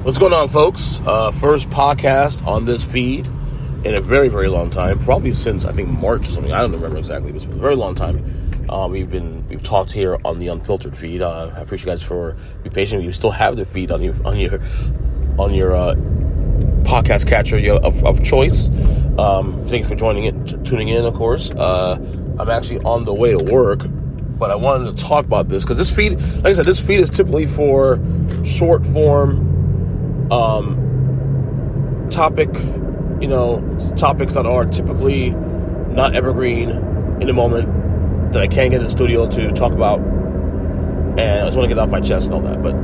What's going on, folks? First podcast on this feed in a very, very long time. Probably since, I think, March or something. I don't remember exactly, but it's been a very long time. We've talked here on the Unfiltered feed. I appreciate you guys for being patient. You still have the feed on your podcast catcher of choice. Thanks for tuning in, of course. I'm actually on the way to work, but I wanted to talk about this because this feed, like I said, this feed is typically for short form topics that are typically not evergreen in the moment that I can't get in the studio to talk about, and I just want to get it off my chest and all that. But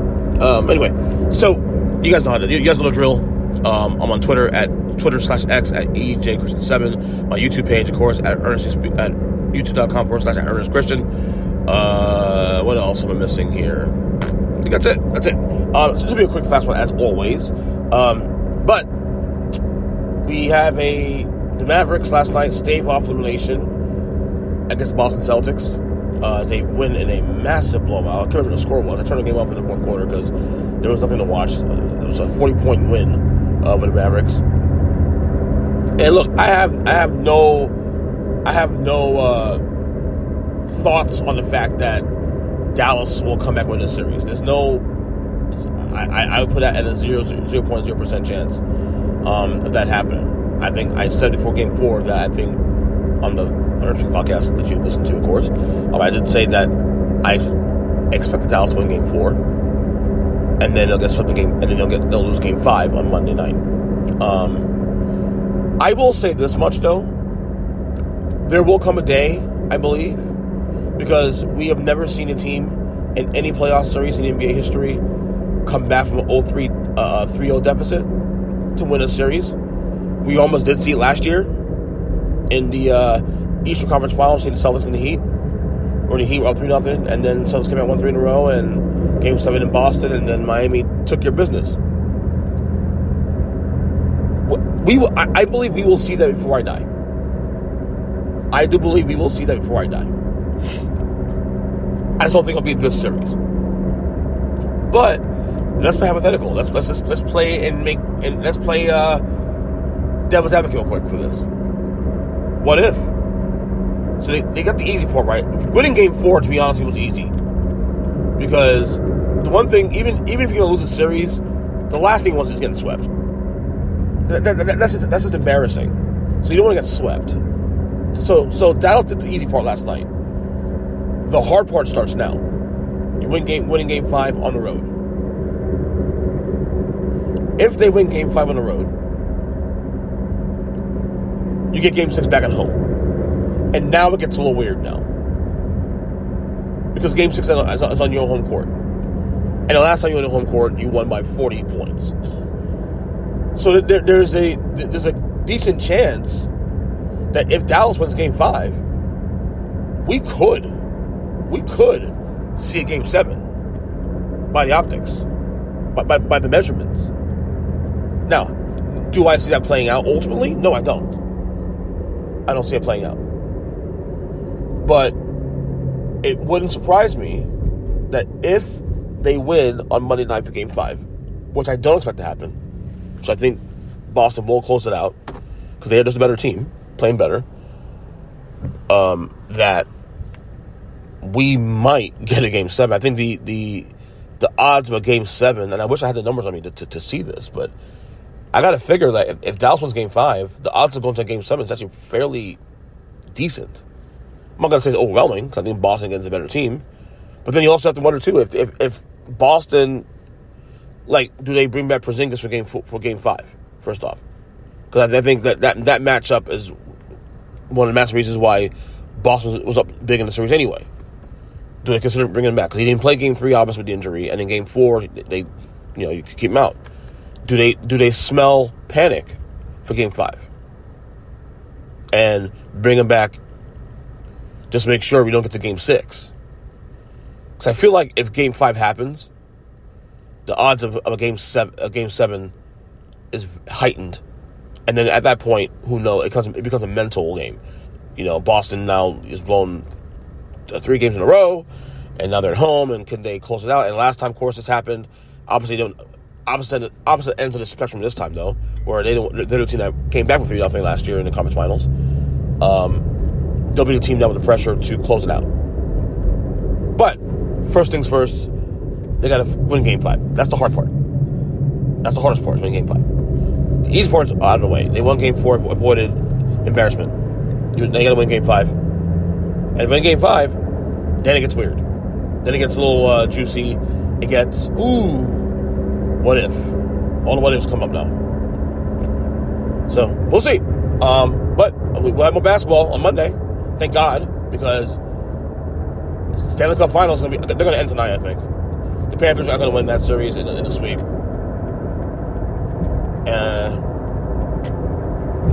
anyway, so you guys know the drill. I'm on Twitter at Twitter/X at EJChristian7. My YouTube page, of course, at youtube.com/ErnestChristian. What else am I missing here? I think that's it. So this will be a quick, fast one, as always. But we have the Mavericks last night stave off elimination against Boston Celtics. They win in a massive blowout. I can't remember what the score was. I turned the game off in the fourth quarter because there was nothing to watch. It was a 40-point win for the Mavericks. And look, I have no thoughts on the fact that Dallas will come back with this series. There's no, I would put that at a 0.0% chance of that happening. I think I said before Game 4 that I think on the podcast that you listened to, of course, I did say that I expect the Dallas to win Game 4, and then they'll get swept in they'll lose Game 5 on Monday night. I will say this much though: there will come a day, I believe, because we have never seen a team in any playoff series in NBA history come back from an 3-0 deficit to win a series. We almost did see it last year in the Eastern Conference Finals, see the Celtics and the Heat, where the Heat were up 3-0, and then the Celtics came out 1-3 in a row, and Game 7 in Boston, and then Miami took your business. I believe we will see that before I die. I do believe we will see that before I die. I just don't think it'll be this series. But let's play hypothetical. Let's play let's play devil's advocate real quick for this. What if? So they got the easy part right. Winning Game 4, to be honest, was easy, because the one thing, even if you're gonna lose a series, the last thing you want is getting swept. That's just embarrassing. So you don't want to get swept. So Dallas did the easy part last night. The hard part starts now. You winning Game 5 on the road. If they win Game 5 on the road, you get Game 6 back at home. And now it gets a little weird now, because Game 6 is on your home court. And the last time you were on your home court, you won by 40 points. So there's a decent chance that if Dallas wins Game 5, we could see a Game 7 by the optics, by the measurements. Now, do I see that playing out ultimately? No, I don't. I don't see it playing out. But it wouldn't surprise me that if they win on Monday night for Game 5, which I don't expect to happen, so I think Boston will close it out because they're just a better team, playing better, that we might get a Game 7. I think the odds of a Game 7, and I wish I had the numbers on me to see this, but I got to figure that if Dallas wins Game 5, the odds of going to Game 7 is actually fairly decent. I'm not going to say it's overwhelming, because I think Boston is a better team. But then you also have to wonder, too, if Boston, do they bring back Porzingis for Game 5, first off? Because I think that matchup is one of the massive reasons why Boston was up big in the series anyway. Do they consider bringing him back? Because he didn't play Game 3, obviously, with the injury, and in Game 4, you could keep him out. Do they smell panic for Game 5 and bring him back just to make sure we don't get to Game 6? Because I feel like if Game 5 happens, the odds of a Game 7 is heightened, and then at that point, who knows? It becomes a mental game. Boston now is blown 3 games in a row, and now they're at home, and can they close it out? And last time, of course, this happened. Obviously, opposite ends of the spectrum this time, though, where they're the team that came back with 3-0 last year in the conference finals. They'll be the team now with the pressure to close it out. But first things first, they got to win Game 5. That's the hard part. That's the hardest part, is winning Game 5. The easy part's out of the way. They won Game 4, avoided embarrassment. They got to win Game 5. And if they win Game 5, then it gets weird. Then it gets a little juicy. It gets, what if? All the what ifs come up now. So, we'll see. But we'll have more basketball on Monday. Thank God, because Stanley Cup Finals they're going to end tonight, I think. The Panthers are going to win that series in a sweep.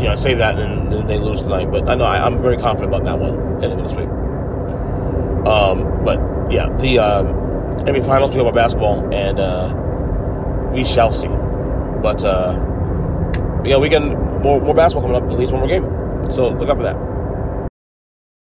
I say that and then they lose tonight, but I know I'm very confident about that one ending in a sweep. But yeah, the NBA Finals, we have our basketball, and we shall see. But we got more basketball coming up, at least one more game. So look out for that.